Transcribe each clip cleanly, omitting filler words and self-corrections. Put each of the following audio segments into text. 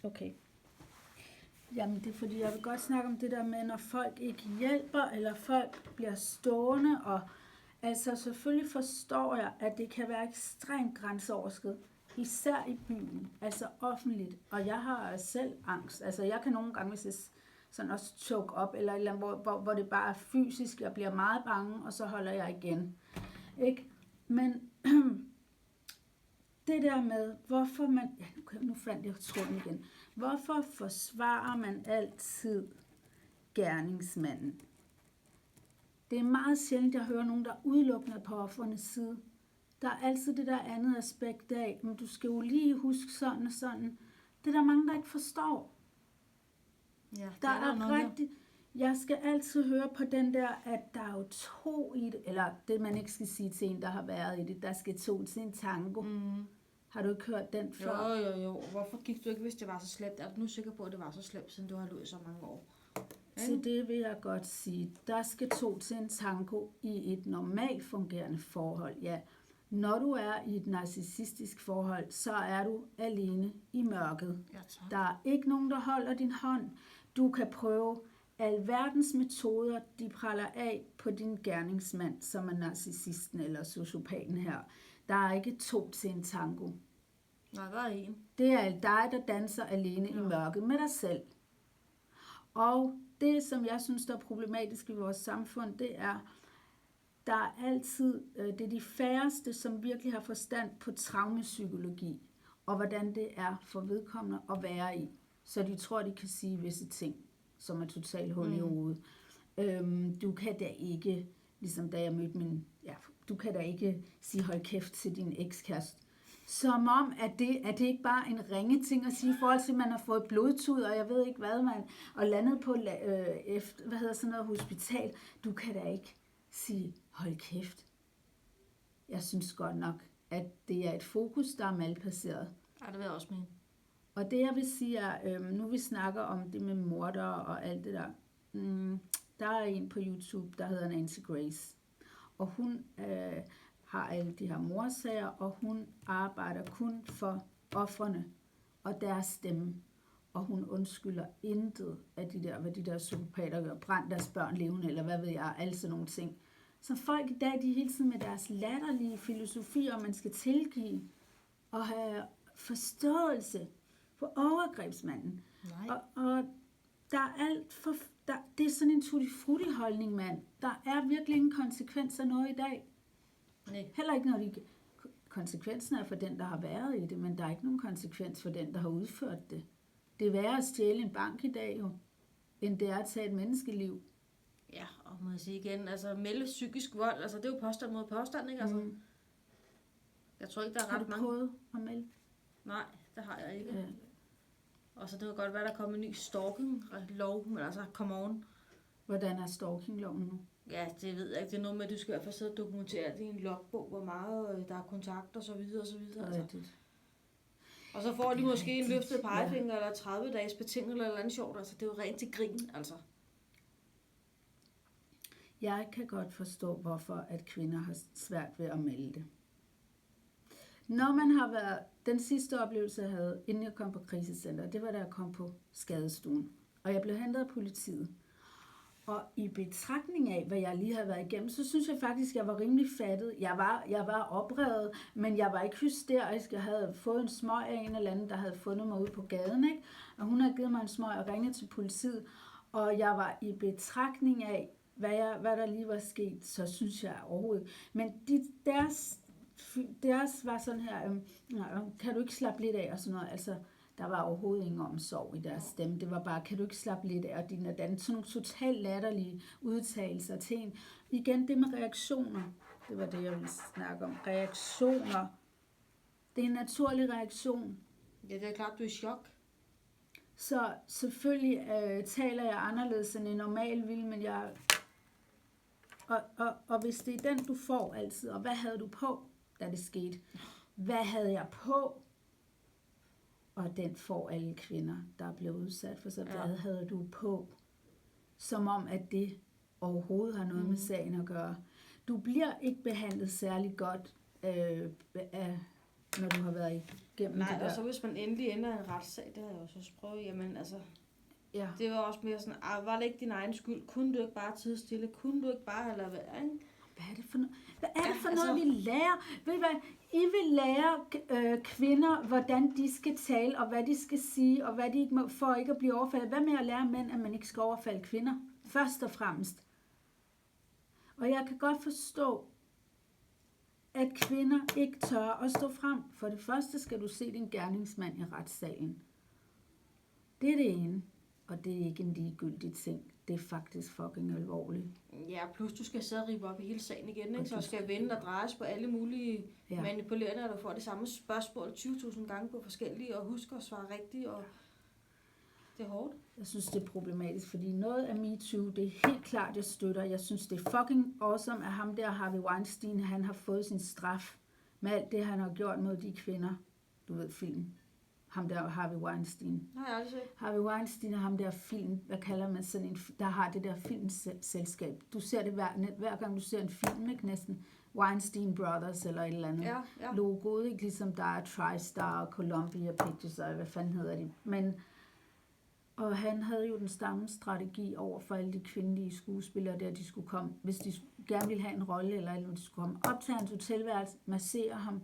Okay. Jamen, det er fordi, jeg vil godt snakke om det der med, når folk ikke hjælper, eller folk bliver stående, og altså selvfølgelig forstår jeg, at det kan være ekstremt grænseoverskridende, især i byen, altså offentligt, og jeg har selv angst, altså jeg kan nogle gange, hvis jeg sådan også choke op, eller et eller andet, hvor det bare er fysisk, jeg bliver meget bange, og så holder jeg igen, ikke? Men det der med, hvorfor man, ja, nu fandt jeg tråden igen, hvorfor forsvarer man altid gerningsmanden? Det er meget sjældent, jeg hører nogen, der udelukkende på offernes side. Der er altid det der andet aspekt af, men du skal jo lige huske sådan og sådan. Det er der mange, der ikke forstår. Ja, Der er rigtig... Jeg skal altid høre på den der, at der er jo to i det, eller det man ikke skal sige til en, der har været i det, der skal to til en tango. Har du ikke hørt den før? Jo. Hvorfor gik du ikke, hvis det var så slemt? Er du nu sikker på, at det var så slemt, siden du har løbet så mange år? Til det vil jeg godt sige, der skal to til en tango i et normalt fungerende forhold. Ja, når du er i et narcissistisk forhold, så er du alene i mørket. Ja, Der er ikke nogen, der holder din hånd. Du kan prøve alverdens metoder, de praller af på din gerningsmand, som er narcissisten eller sociopaten her. Der er ikke to til en tango. Nej, der er en. Det er dig, der danser alene i mørket med dig selv. Og det, som jeg synes, der er problematisk i vores samfund, det er, der er altid, det er de færreste, som virkelig har forstand på traumepsykologi, og hvordan det er for vedkommende at være i. Så de tror, de kan sige visse ting, som er totalt hul i hovedet. Du kan da ikke, ligesom da jeg mødte du kan da ikke sige hold kæft til din ekskæreste. Som om, at det ikke bare en ringe ting at sige, i forhold til, at man har fået blodtud, og jeg ved ikke hvad, og landet på hospital. Du kan da ikke sige, hold kæft. Jeg synes godt nok, at det er et fokus, der er malplaceret. Ja, det vil jeg også mene. Og det jeg vil sige er, nu vi snakker om det med mordere og alt det der, der er en på YouTube, der hedder Nancy Grace. Og hun har alle de her mordsager, og hun arbejder kun for ofrene og deres stemme. Og hun undskylder intet af hvad de der psykopater gør, brændt deres børn levende, eller hvad ved jeg, alle sådan nogle ting. Så folk i dag, de er hele tiden med deres latterlige filosofi, om man skal tilgive og have forståelse for overgrebsmanden. Og der er alt for... det er sådan en tutti-frutti holdning, mand. Der er virkelig ingen konsekvenser noget i dag. Nej. Heller ikke, når konsekvensen er for den, der har været i det, men der er ikke nogen konsekvens for den, der har udført det. Det er værre at stjæle en bank i dag, jo, end det er at tage et menneskeliv. Ja, og må jeg sige igen, altså melde psykisk vold, altså det er jo påstand mod påstand, ikke? Altså, jeg tror ikke, der er ret mange... Har du prøvet at melde? Nej, det har jeg ikke. Ja. Og så det kan godt være, der kommer en ny stalking-lov, men altså, come on. Hvordan er stalking-loven nu? Ja, det ved jeg ikke. Det er noget med, at du skal i hvert fald sidde og dokumentere det i en logbog, hvor meget der er kontakt og så videre og så videre. Altså. Og så får de måske en løftet pegefinger eller 30 dages betinget eller andet sjovt. Altså, det er jo rent til grin, altså. Jeg kan godt forstå, hvorfor at kvinder har svært ved at melde det. Når man har været... Den sidste oplevelse, jeg havde, inden jeg kom på krisecenter, det var, da jeg kom på skadestuen. Og jeg blev hentet af politiet. Og i betragtning af, hvad jeg lige havde været igennem, så synes jeg faktisk, at jeg var rimelig fattet. Jeg var oprevet, men jeg var ikke hysterisk. Jeg havde fået en smøg af en eller anden, der havde fundet mig ude på gaden, ikke? Og hun havde givet mig en smøg og ringet til politiet. Og jeg var i betragtning af, hvad der lige var sket, så synes jeg overhovedet. Men deres var sådan her, kan du ikke slappe lidt af og sådan noget, altså der var overhovedet ingen omsorg i deres stemme, det var bare, kan du ikke slappe lidt af, og din og den, sådan nogle totalt latterlige udtalelser til en. Igen det med reaktioner, det var det jeg ville snakke om, reaktioner, det er en naturlig reaktion. Ja, det er klart, du er i chok. Så selvfølgelig taler jeg anderledes end en normal vil, men jeg... Og hvis det er den, du får altid, og hvad havde du på, da det skete? Hvad havde jeg på? Og den får alle kvinder, der er blevet udsat for, så hvad havde du på? Som om, at det overhovedet har noget med sagen at gøre. Du bliver ikke behandlet særlig godt af når du har været igennem Nej, det der. og så hvis man endelig ender en retssag, det har jeg jo så prøvet, jamen altså, Ja. det var også mere sådan, var det ikke din egen skyld? Kunne du ikke bare tige stille? Kunne du ikke bare have ladet være, ikke? Hvad er det for noget, noget, vi lærer? Ved I hvad? I vil lære kvinder, hvordan de skal tale, og hvad de skal sige, og hvad de ikke må, for ikke at blive overfaldet. Hvad med at lære mænd, at man ikke skal overfalde kvinder? Først og fremmest. Og jeg kan godt forstå, at kvinder ikke tør at stå frem. For det første skal du se din gerningsmand i retssalen. Det er det ene. Og det er ikke en ligegyldig ting. Det er faktisk fucking alvorligt. Ja, plus du skal sidde og rive op i hele sagen igen, ikke? Så skal vende og drejes på alle mulige manipulerende, og du får det samme spørgsmål 20.000 gange på forskellige, og husk at svare rigtigt, og det er hårdt. Jeg synes, det er problematisk, fordi noget af MeToo, det er helt klart, jeg støtter. Jeg synes, det er fucking awesome, at ham der, Harvey Weinstein, han har fået sin straf med alt det, han har gjort mod de kvinder. Du ved, film. Ham der, Harvey Weinstein. Nej, jeg har aldrig set. Harvey Weinstein er ham der film, hvad kalder man sådan en, der har det der filmselskab. Du ser det hver gang du ser en film, ikke næsten. Weinstein Brothers eller et eller andet. Ja. Logoet, ikke ligesom der er TriStar og Columbia Pictures og hvad fanden hedder de. Men og han havde jo den samme strategi over for alle de kvindelige skuespillere der, de skulle komme, hvis de gerne ville have en rolle, eller de skulle komme op til hans hotelværelse, massere ham,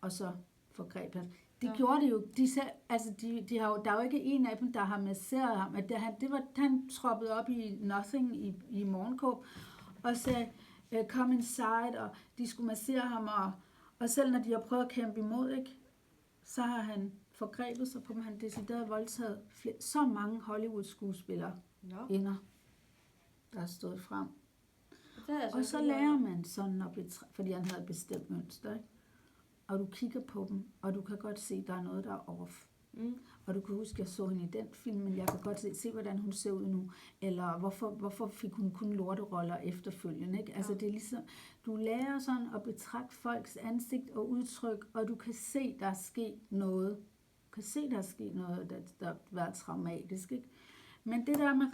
og så forgreb han. De gjorde det jo, de har jo, der er jo ikke en af dem, der har masseret ham, at han troppede op i Nothing i morgenkåb, og sagde, come inside, og de skulle massere ham, og selv når de har prøvet at kæmpe imod, ikke, så har han forgrebet sig på dem, han decideret voldtaget så mange Hollywood-skuespillere inder, der er stået frem. Og så lærer man sådan, fordi han havde et bestemt mønster, ikke? Og du kigger på dem, og du kan godt se, at der er noget, der er off. Og du kan huske, at jeg så hende i den film, men jeg kan godt se hvordan hun ser ud nu. Eller hvorfor fik hun kun lorteroller efterfølgende. Ikke? Altså det er ligesom, du lærer sådan at betragte folks ansigt og udtryk, og du kan se, der er sket noget. Du kan se, der er sket noget, der har været traumatisk. Ikke? Men det der med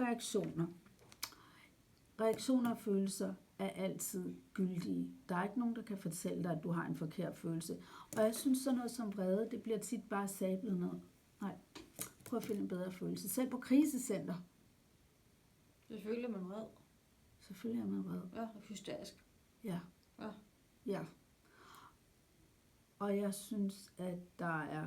reaktioner og følelser er altid gyldige. Der er ikke nogen, der kan fortælle dig, at du har en forkert følelse. Og jeg synes, sådan noget som vrede, det bliver tit bare sablet ned. Nej, prøv at finde en bedre følelse. Selv på krisecenter. Selvfølgelig er man vred. Selvfølgelig er man vred. Ja, hysterisk. Ja. Og jeg synes, at der er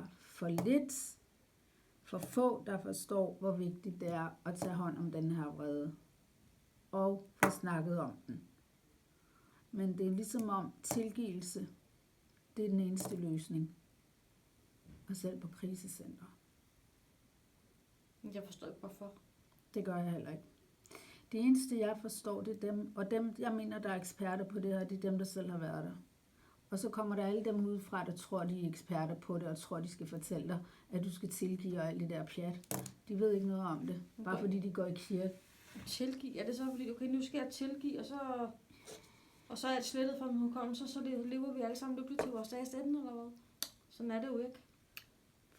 for få, der forstår, hvor vigtigt det er at tage hånd om den her vrede. Og få snakket om den. Men det er ligesom om tilgivelse, det er den eneste løsning. Og selv på krisecenter. Jeg forstår ikke, hvorfor. Det gør jeg heller ikke. Det eneste, jeg forstår, det er dem, og dem, jeg mener, der er eksperter på det her, det er dem, der selv har været der. Og så kommer der alle dem udefra, der tror, de er eksperter på det, og tror, de skal fortælle dig, at du skal tilgive og alt det der pjat. De ved ikke noget om det, bare fordi de går i kirke. Tilgive? Er det så, fordi okay, nu skal jeg tilgive, og så er det slettet fra min hukommelse, så lever vi alle sammen lykkeligt til vores dages ende, eller hvad? Sådan er det jo ikke.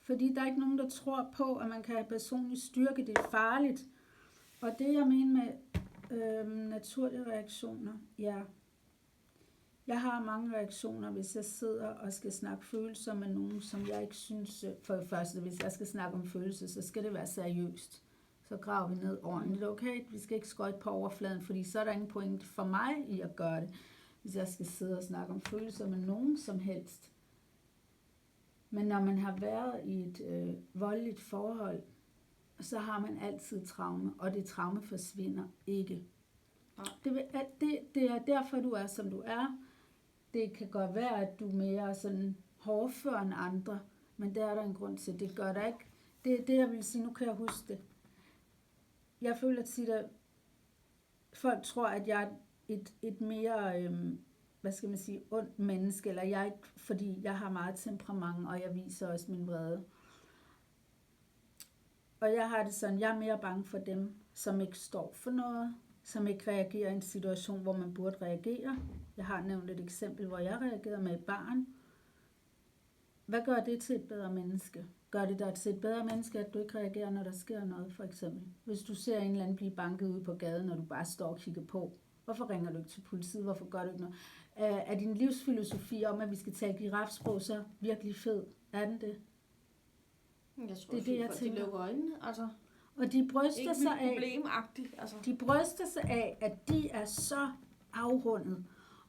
Fordi der er ikke nogen, der tror på, at man kan have personlig styrke. Det er farligt. Og det, jeg mener med naturlige reaktioner, ja. Jeg har mange reaktioner, hvis jeg sidder og skal snakke følelser med nogen, som jeg ikke synes... For det første, hvis jeg skal snakke om følelser, så skal det være seriøst. Så graver vi ned ordentligt. Okay, vi skal ikke skøjte på overfladen, fordi så er der ingen point for mig i at gøre det, hvis jeg skal sidde og snakke om følelser med nogen som helst. Men når man har været i et voldeligt forhold, så har man altid traume, og det traume forsvinder ikke. Det er derfor, du er, som du er. Det kan godt være, at du er mere sådan hårdfør end andre, men der er der en grund til, det gør der ikke. Det jeg vil sige, nu kan jeg huske det. Jeg føler tit, at folk tror, at jeg er et mere, ondt menneske, eller jeg ikke, fordi jeg har meget temperament, og jeg viser også min vrede. Og jeg har det sådan, jeg er mere bange for dem, som ikke står for noget, som ikke reagerer i en situation, hvor man burde reagere. Jeg har nævnt et eksempel, hvor jeg reagerede med et barn. Hvad gør det til et bedre menneske? Gør det dig til et bedre menneske, at du ikke reagerer, når der sker noget, for eksempel? Hvis du ser en eller anden blive banket ude på gaden, og du bare står og kigger på, hvorfor ringer du ikke til politiet? Hvorfor gør du ikke noget? er din livsfilosofi om, at vi skal tale girafsprog, så virkelig fed? Er den det? Jeg tror, det er det, de lukker øjnene, altså. Og de bryster sig af, altså. De bryster sig af, at de er så afrundet,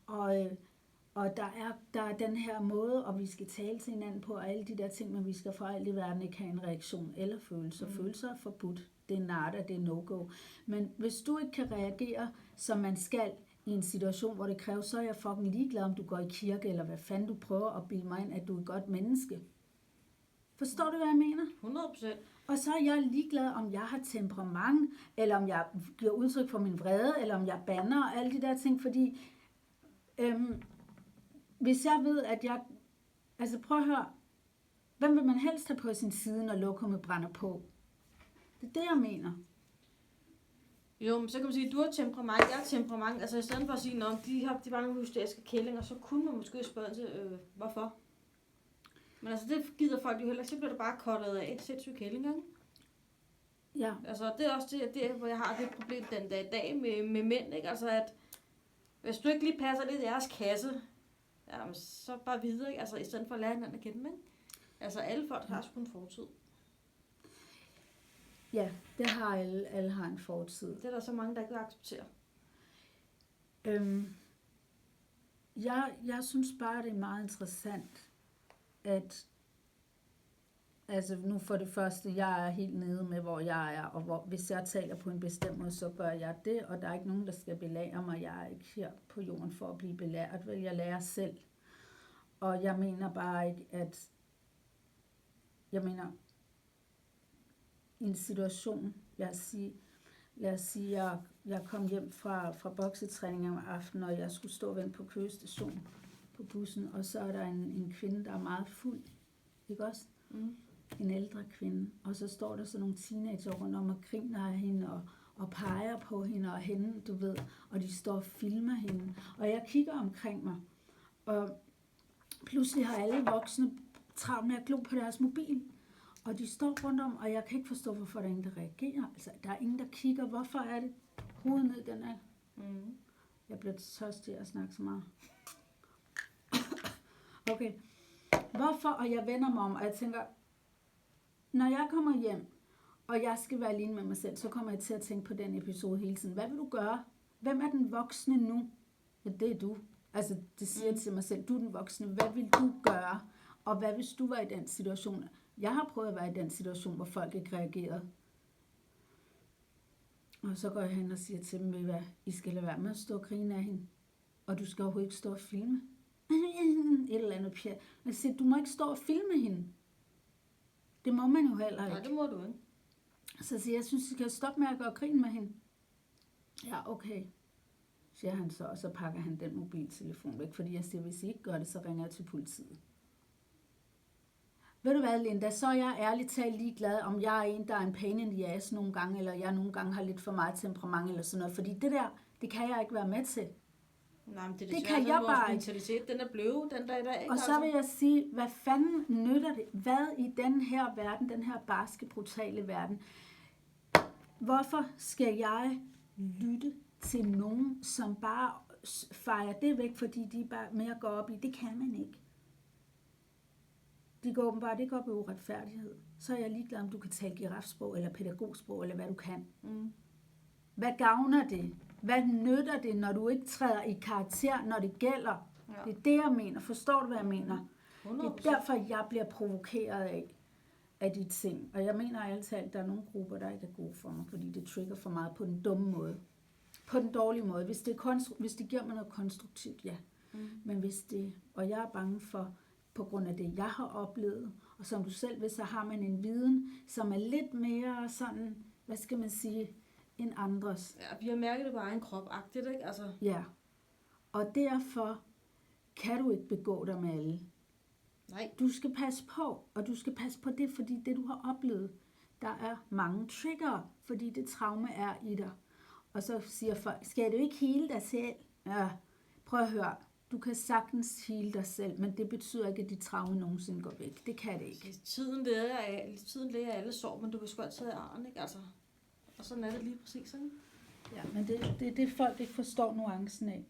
og der er den her måde, og vi skal tale til hinanden på, og alle de der ting, men vi skal for alt i verden ikke have en reaktion eller følelser. Følelser er forbudt. Det er nada, det er no-go. Men hvis du ikke kan reagere, som man skal i en situation, hvor det kræves, så er jeg fucking ligeglad, om du går i kirke, eller hvad fanden du prøver at bilde mig ind, at du er et godt menneske. Forstår du, hvad jeg mener? 100%. Og så er jeg ligeglad, om jeg har temperament, eller om jeg giver udtryk for min vrede, eller om jeg bander, og alle de der ting, fordi hvis jeg ved, at jeg... Altså prøv at høre, hvem vil man helst have på sin side, når lokummet brænder på? Det er det, jeg mener. Jo, men så kan man sige, at du har temperament, jeg har temperament. Altså i stedet for at sige, at de var nogle hysteriske kællinger, så kunne man måske spørge til, hvorfor. Men altså det gider folk jo heller ikke, så bliver det bare kottet af et sindssygt kællinger, ikke? Ja. Altså det er også det, hvor jeg har det problem den dag i dag med mænd, ikke? Altså at hvis du ikke lige passer lidt i deres kasse, jamen, så bare videre, ikke? Altså i stedet for at lære hinanden at kende, ikke? Altså alle folk har sgu en fortid. Ja, det har alle har en fortid. Det er der så mange, der ikke vil acceptere. Jeg synes bare, det er meget interessant, at altså nu for det første, jeg er helt nede med, hvor jeg er, og hvis jeg taler på en bestemt måde, så gør jeg det, og der er ikke nogen, der skal belære mig. Jeg er ikke her på jorden for at blive belært, vel, jeg lærer selv. Og jeg mener bare ikke, at i en situation, lad os sige, jeg kom hjem fra boksetræning om aftenen, og jeg skulle stå og vente på Køge-station på bussen, og så er der en kvinde, der er meget fuld, ikke også? Mm. En ældre kvinde, og så står der så nogle teenager rundt om og griner af hende, og peger på hende og hende, du ved, og de står og filmer hende, og jeg kigger omkring mig, og pludselig har alle voksne travlt med at glo på deres mobil, og de står rundt om, og jeg kan ikke forstå, hvorfor der er ingen, der reagerer. Altså, der er ingen, der kigger. Hvorfor er det hovedet ned den af? Mm. Jeg bliver tørstig at snakke så meget. Okay. Hvorfor? Og jeg vender mig om, og jeg tænker, når jeg kommer hjem, og jeg skal være alene med mig selv, så kommer jeg til at tænke på den episode hele tiden. Hvad vil du gøre? Hvem er den voksne nu? Ja, det er du. Altså, det siger jeg til mig selv. Du er den voksne. Hvad vil du gøre? Og hvad hvis du var i den situation? Jeg har prøvet at være i den situation, hvor folk ikke reagerede. Og så går jeg hen og siger til dem, hvad I skal lade være med at stå og grine af hende. Og du skal overhovedet ikke stå og filme. Et eller andet pjat. Men jeg siger, du må ikke stå og filme hende. Det må man jo heller ikke. Nej, det må du ikke. Så siger jeg, synes, I skal stoppe med at gøre grin med hende. Ja, okay, siger han så, og så pakker han den mobiltelefon væk, fordi jeg siger, hvis I ikke gør det, så ringer jeg til politiet. Ved du hvad, Linda, så er jeg ærligt talt ligeglad, om jeg er en, der er en pain in the ass nogle gange, eller jeg nogle gange har lidt for meget temperament eller sådan noget, fordi det der, det kan jeg ikke være med til. Nej, men det kan jeg bare ikke. Mentalitet, den er blevet den dag i dag, ikke? Og så vil jeg sige, hvad fanden nytter det? Hvad i den her verden, den her barske, brutale verden, hvorfor skal jeg lytte til nogen, som bare fejrer det væk, fordi de bare mere går op i, det kan man ikke. De går åbenbart ikke op i uretfærdighed. Så er jeg ligeglad, om du kan tale girafsprog, eller pædagogsprog, eller hvad du kan. Mm. Hvad gavner det? Hvad nytter det, når du ikke træder i karakter, når det gælder? Ja. Det er det, jeg mener. Forstår du, hvad jeg mener? 100%. Det er derfor, jeg bliver provokeret af de ting. Og jeg mener ærligt talt, der er nogle grupper, der ikke er gode for mig, fordi det trigger for meget på den dumme måde. På den dårlige måde. Hvis det giver mig noget konstruktivt, ja. Mm. Men hvis det... Og jeg er bange for, på grund af det, jeg har oplevet, og som du selv ved, så har man en viden, som er lidt mere sådan, hvad skal man sige, end andres. Ja, vi har mærket det bare en krop-agtigt, ikke? Altså. Ja. Og derfor kan du ikke begå dig med alle. Nej. Du skal passe på, og du skal passe på det, fordi det, du har oplevet, der er mange trigger, fordi det traume er i dig. Og så siger folk, skal du ikke hele dig selv? Ja, prøv at høre. Du kan sagtens hele dig selv, men det betyder ikke, at dit traume nogensinde går væk. Det kan det ikke. Tiden læger alle sår, men du kan sgu altid have arren, ikke? Altså. Og sådan er det lige præcis, ikke? Ja, men det er det, folk ikke forstår nuancen af.